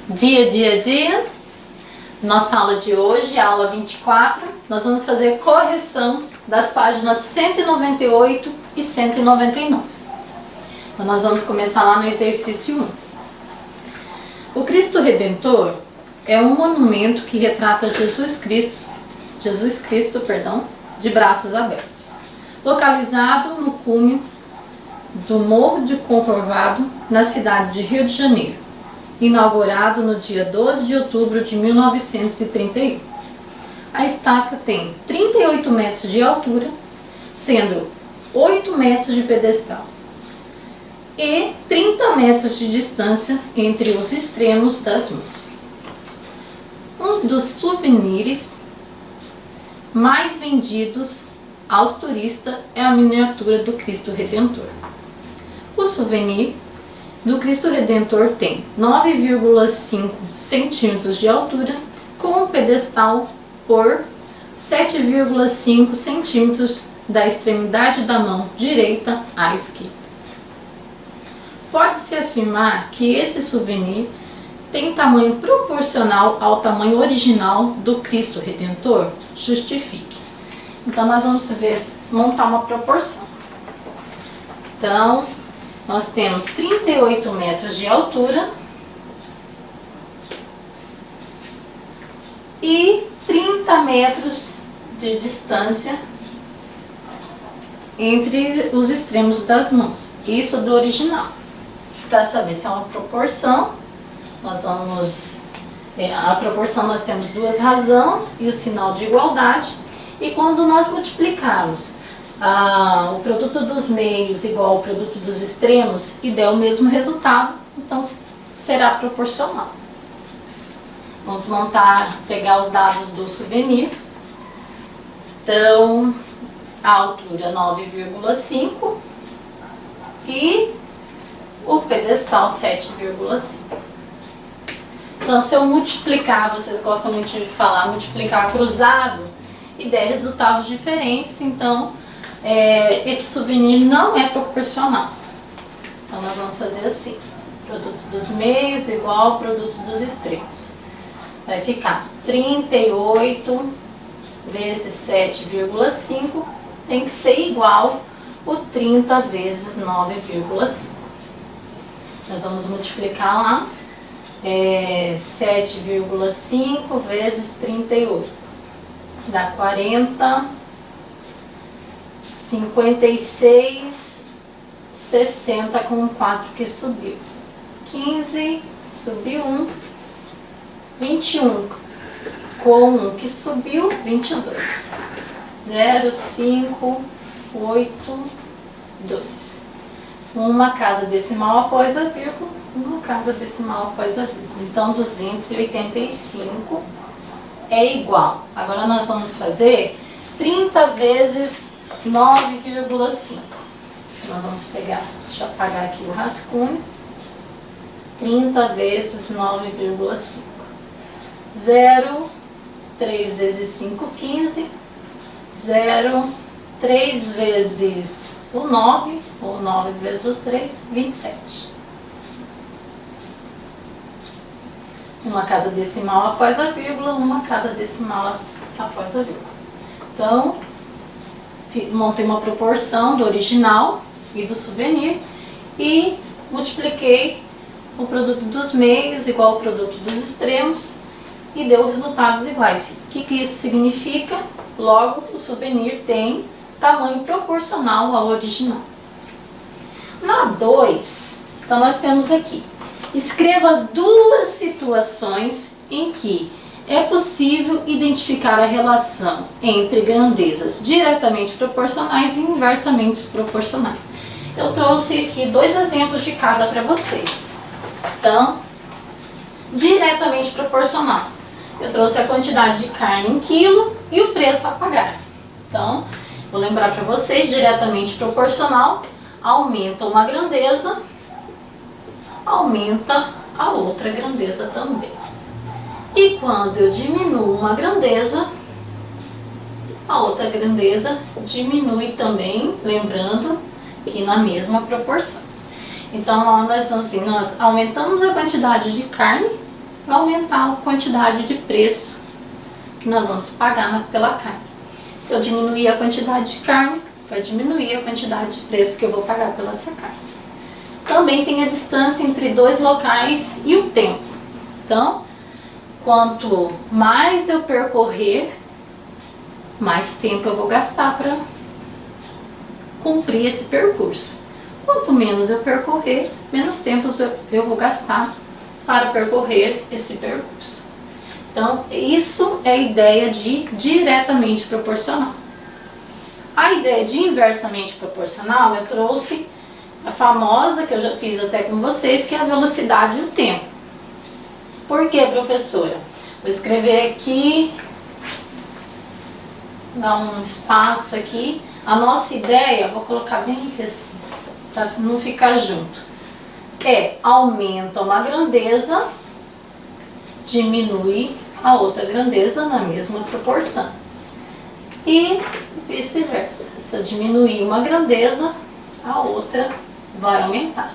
Dia. Nossa aula de hoje, a aula 24, nós vamos fazer correção das páginas 198 e 199. Então, nós vamos começar lá no exercício 1. O Cristo Redentor é um monumento que retrata Jesus Cristo, de braços abertos, localizado no cume do Morro de Corcovado, na cidade de Rio de Janeiro, inaugurado no dia 12 de outubro de 1931. A estátua tem 38 metros de altura, sendo 8 metros de pedestal e 30 metros de distância entre os extremos das mãos. Um dos souvenirs mais vendidos aos turistas é a miniatura do Cristo Redentor. O souvenir do Cristo Redentor tem 9,5 centímetros de altura, com um pedestal por 7,5 centímetros da extremidade da mão direita à esquerda. Pode-se afirmar que esse souvenir tem tamanho proporcional ao tamanho original do Cristo Redentor? Justifique. Então, nós vamos montar uma proporção. Então, nós temos 38 metros de altura e 30 metros de distância entre os extremos das mãos. Isso do original. Para saber se é uma proporção, nós vamos... a proporção nós temos duas razões e o sinal de igualdade. E quando nós multiplicarmos o produto dos meios igual ao produto dos extremos e der o mesmo resultado, então será proporcional. Vamos pegar os dados do souvenir. Então, a altura 9,5 e o pedestal 7,5. Então, se eu multiplicar, vocês gostam muito de falar, multiplicar cruzado e der resultados diferentes, então esse souvenir não é proporcional. Então, nós vamos fazer assim: produto dos meios igual ao produto dos extremos. Vai ficar 38 vezes 7,5 tem que ser igual o 30 vezes 9,5. Nós vamos multiplicar lá 7,5 vezes 38. Dá 40, 56, 60 com 4 que subiu. 15, subiu 1, 21 com 1 que subiu, 22. 0, 5, 8, 2. Uma casa decimal após a vírgula, uma casa decimal após a vírgula. Então, 285 é igual. Agora nós vamos fazer 30 vezes 9,5. Nós vamos pegar, deixa eu apagar aqui o rascunho. 30 vezes 9,5. 0, 3 vezes 5, 15. 0, 3 vezes o 9, ou 9 vezes o 3, 27. Uma casa decimal após a vírgula, uma casa decimal após a vírgula. Então, montei uma proporção do original e do souvenir e multipliquei o produto dos meios igual ao produto dos extremos e deu resultados iguais. O que isso significa? Logo, o souvenir tem tamanho proporcional ao original. Na 2, então nós temos aqui: escreva duas situações em que é possível identificar a relação entre grandezas diretamente proporcionais e inversamente proporcionais. Eu trouxe aqui 2 exemplos de cada para vocês. Então, diretamente proporcional. Eu trouxe a quantidade de carne em quilo e o preço a pagar. Então, vou lembrar para vocês, diretamente proporcional, aumenta uma grandeza, aumenta a outra grandeza também. E quando eu diminuo uma grandeza, a outra grandeza diminui também, lembrando que na mesma proporção. Então, nós aumentamos a quantidade de carne vai aumentar a quantidade de preço que nós vamos pagar pela carne. Se eu diminuir a quantidade de carne, vai diminuir a quantidade de preço que eu vou pagar pela essa carne. Também tem a distância entre dois locais e o tempo. Então, quanto mais eu percorrer, mais tempo eu vou gastar para cumprir esse percurso. Quanto menos eu percorrer, menos tempo eu vou gastar para percorrer esse percurso. Então, isso é a ideia de diretamente proporcional. A ideia de inversamente proporcional, eu trouxe a famosa, que eu já fiz até com vocês, que é a velocidade e o tempo. Por que, professora? Vou escrever aqui, dar um espaço aqui. A nossa ideia, vou colocar bem aqui assim, para não ficar junto, aumenta uma grandeza, diminui a outra grandeza na mesma proporção. E vice-versa. Se eu diminuir uma grandeza, a outra vai aumentar.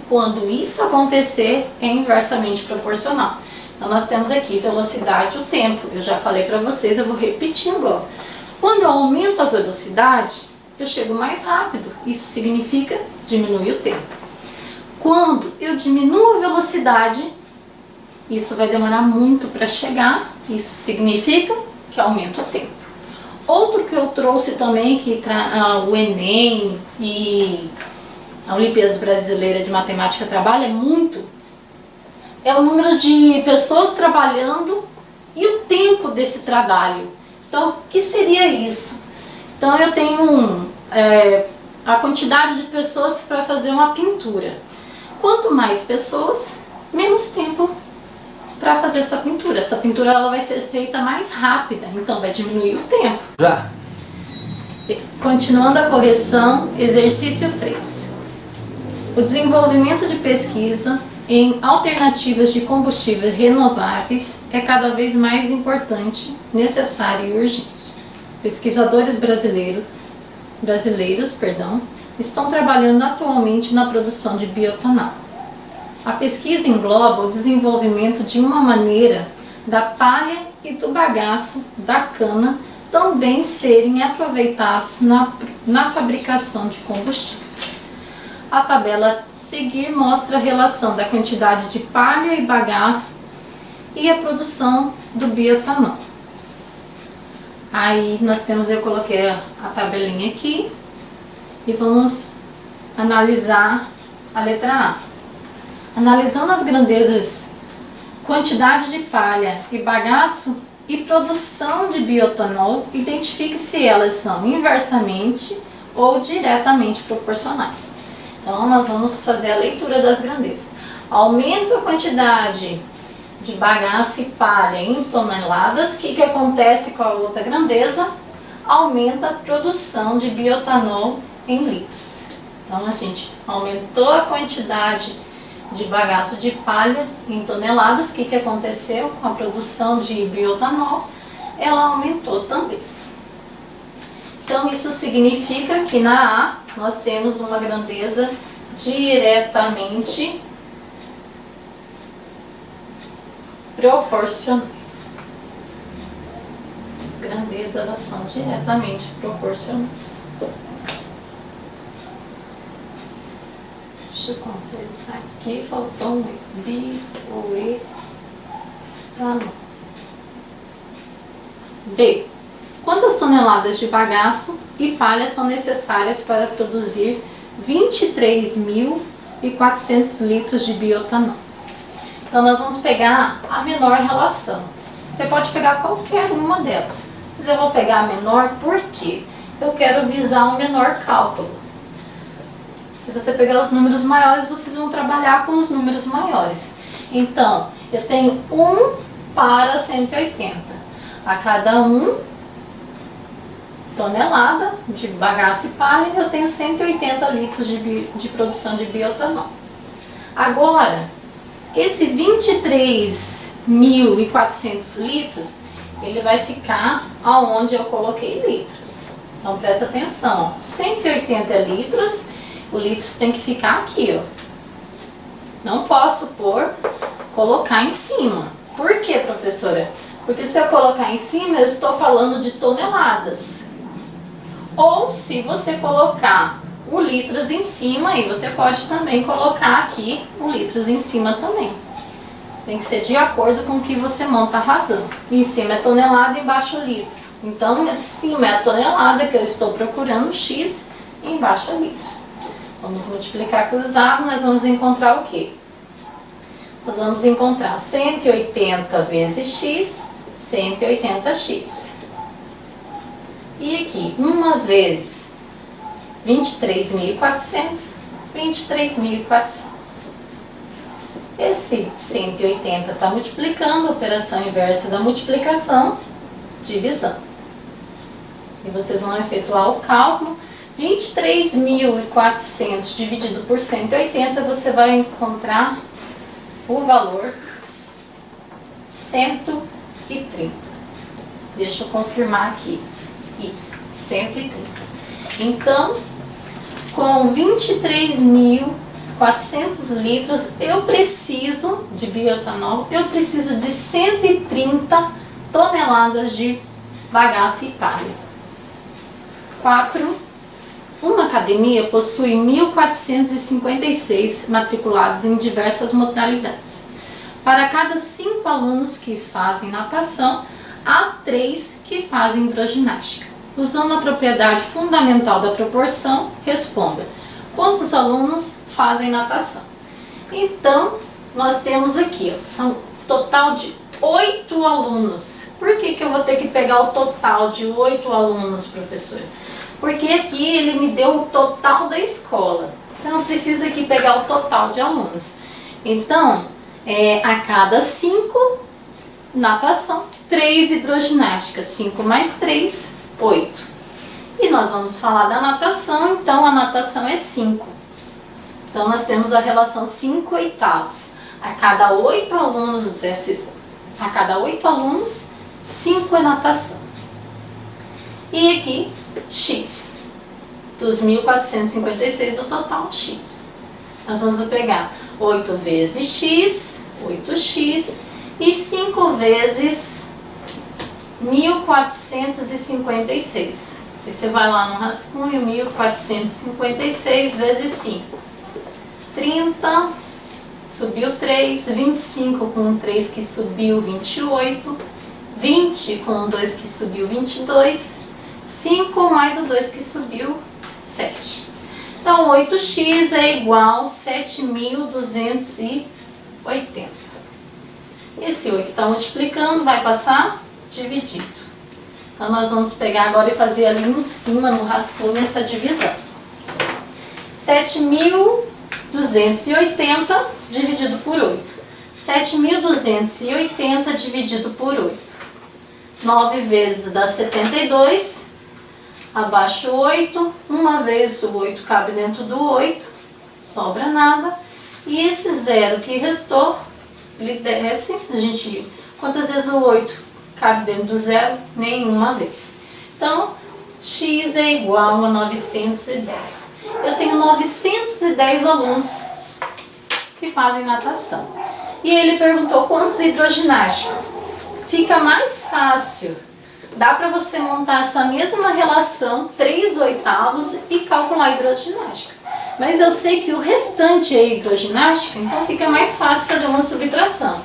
Quando isso acontecer, é inversamente proporcional. Então, nós temos aqui velocidade e o tempo. Eu já falei para vocês, eu vou repetir agora. Quando eu aumento a velocidade, eu chego mais rápido. Isso significa diminuir o tempo. Quando eu diminuo a velocidade, isso vai demorar muito para chegar. Isso significa que aumenta o tempo. Outro que eu trouxe também, que o Enem e a Olimpíada Brasileira de Matemática trabalha muito, é o número de pessoas trabalhando e o tempo desse trabalho. Então, o que seria isso? Então, eu tenho a quantidade de pessoas para fazer uma pintura. Quanto mais pessoas, menos tempo para fazer essa pintura. Essa pintura ela vai ser feita mais rápida, então vai diminuir o tempo. Já. Continuando a correção, exercício 3. O desenvolvimento de pesquisa em alternativas de combustíveis renováveis é cada vez mais importante, necessário e urgente. Pesquisadores brasileiros estão trabalhando atualmente na produção de bioetanol. A pesquisa engloba o desenvolvimento de uma maneira da palha e do bagaço da cana também serem aproveitados na fabricação de combustível. A tabela a seguir mostra a relação da quantidade de palha e bagaço e a produção do bioetanol. Aí eu coloquei a tabelinha aqui e vamos analisar a letra A. Analisando as grandezas, quantidade de palha e bagaço e produção de bioetanol, identifique se elas são inversamente ou diretamente proporcionais. Então, nós vamos fazer a leitura das grandezas. Aumenta a quantidade de bagaço e palha em toneladas. O que acontece com a outra grandeza? Aumenta a produção de bioetanol em litros. Então, a gente aumentou a quantidade de bagaço de palha em toneladas. O que aconteceu com a produção de bioetanol? Ela aumentou também. Então, isso significa que na A nós temos uma grandeza diretamente proporcionais. As grandezas elas são diretamente proporcionais. Deixa eu consertar aqui, faltou um bioetanol. B. Quantas toneladas de bagaço e palha são necessárias para produzir 23.400 litros de bioetanol? Então, nós vamos pegar a menor relação. Você pode pegar qualquer uma delas, mas eu vou pegar a menor porque eu quero visar um menor cálculo. Se você pegar os números maiores, vocês vão trabalhar com os números maiores. Então, eu tenho 1 para 180. A cada 1 tonelada de bagaço e palha, eu tenho 180 litros de produção de bioetanol. Agora, esse 23.400 litros, ele vai ficar aonde eu coloquei litros. Então, presta atenção, ó. 180 litros, o litros tem que ficar aqui, ó. Não posso pôr colocar em cima. Por quê, professora? Porque se eu colocar em cima, eu estou falando de toneladas. Ou se você colocar o litros em cima, aí você pode também colocar aqui o litros em cima também. Tem que ser de acordo com o que você monta a razão. Em cima é tonelada, embaixo é litro. Então, em cima é a tonelada que eu estou procurando, X, e embaixo é litros. Vamos multiplicar cruzado, nós vamos encontrar o quê? Nós vamos encontrar 180 vezes X, 180x. E aqui, 1 vezes 23.400, 23.400. Esse 180 está multiplicando, a operação inversa da multiplicação, divisão. E vocês vão efetuar o cálculo. 23.400 dividido por 180, você vai encontrar o valor 130. Deixa eu confirmar aqui. Isso, 130. Então, com 23.400 litros, eu preciso de bioetanol, eu preciso de 130 toneladas de bagaço e palha. 4. Uma academia possui 1.456 matriculados em diversas modalidades. Para cada 5 alunos que fazem natação, há 3 que fazem hidroginástica. Usando a propriedade fundamental da proporção, responda: quantos alunos fazem natação? Então, nós temos aqui, ó, são total de 8 alunos. Por que eu vou ter que pegar o total de 8 alunos, professora? Porque aqui ele me deu o total da escola. Então, eu preciso aqui pegar o total de alunos. Então, a cada 5, natação, 3 hidroginástica. 5 mais 3, 8. E nós vamos falar da natação, então a natação é 5. Então, nós temos a relação 5 oitavos. A cada 8 alunos, 5 é natação. E aqui, X. Dos 1.456 do total, X. Nós vamos pegar 8 vezes X, 8x, e 5 vezes 1.456. E você vai lá no rascunho, 1.456 vezes 5. 30, subiu 3, 25 com 3 que subiu 28, 20 com 2 que subiu 22, 5 mais o 2 que subiu 7. Então, 8x é igual a 7.280. Esse 8 está multiplicando, vai passar dividido. Então, nós vamos pegar agora e fazer ali em cima, no rascunho, essa divisão. 7.280 dividido por 8. 7.280 dividido por 8. 9 vezes dá 72. Abaixo 8. Uma vez o 8 cabe dentro do 8. Sobra nada. E esse zero que restou, ele desce. Quantas vezes o 8 cabe dentro do zero? Nenhuma vez. Então, x é igual a 910. Eu tenho 910 alunos que fazem natação. E ele perguntou quantos hidroginástica. Fica mais fácil. Dá para você montar essa mesma relação, 3 oitavos, e calcular a hidroginástica. Mas eu sei que o restante é hidroginástica, então fica mais fácil fazer uma subtração.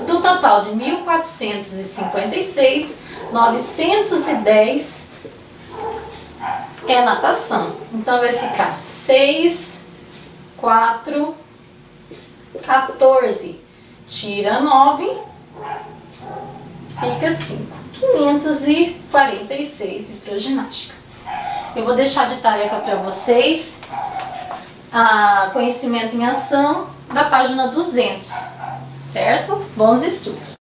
Do total de 1.456, 910 é natação. Então vai ficar 6, 4, 14. Tira 9, fica 5. 546 hidroginástica. Eu vou deixar de tarefa para vocês a conhecimento em ação da página 200, certo? Bons estudos!